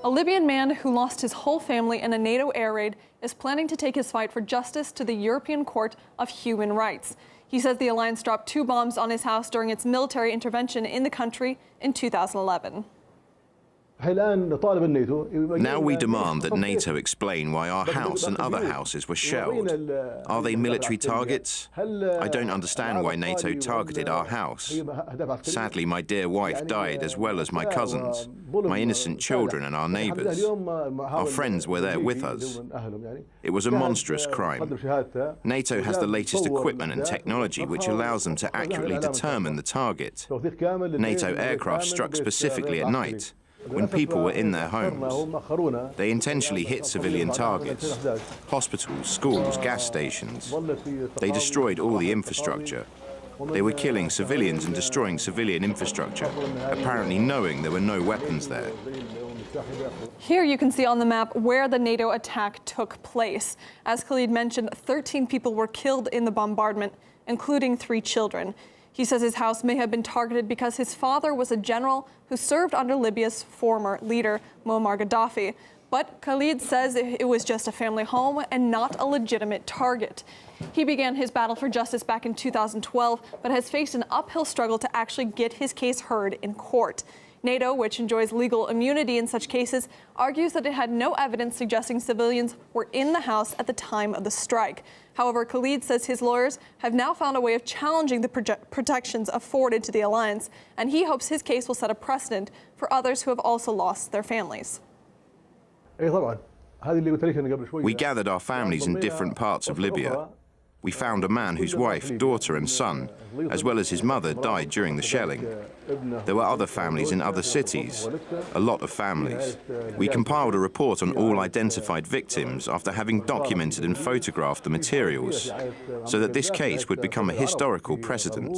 A Libyan man who lost his whole family in a NATO air raid is planning to take his fight for justice to the European Court of Human Rights. He says the alliance dropped 2 bombs on his house during its military intervention in the country in 2011. Now we demand that NATO explain why our house and other houses were shelled. Are they military targets? I don't understand why NATO targeted our house. Sadly, my dear wife died, as well as my cousins, my innocent children and our neighbours. Our friends were there with us. It was a monstrous crime. NATO has the latest equipment and technology which allows them to accurately determine the target. NATO aircraft struck specifically at night, when people were in their homes. They intentionally hit civilian targets: hospitals, schools, gas stations. They destroyed all the infrastructure. They were killing civilians and destroying civilian infrastructure, apparently knowing there were no weapons there. Here you can see on the map where the NATO attack took place. As Khalid mentioned, 13 people were killed in the bombardment, including 3 children. He says his house may have been targeted because his father was a general who served under Libya's former leader, Muammar Gaddafi. But Khalid says it was just a family home and not a legitimate target. He began his battle for justice back in 2012, but has faced an uphill struggle to actually get his case heard in court. NATO, which enjoys legal immunity in such cases, argues that it had no evidence suggesting civilians were in the house at the time of the strike. However, Khalid says his lawyers have now found a way of challenging the protections afforded to the alliance, and he hopes his case will set a precedent for others who have also lost their families. We gathered our families in different parts of Libya. We found a man whose wife, daughter and son, as well as his mother, died during the shelling. There were other families in other cities, a lot of families. We compiled a report on all identified victims after having documented and photographed the materials, so that this case would become a historical precedent.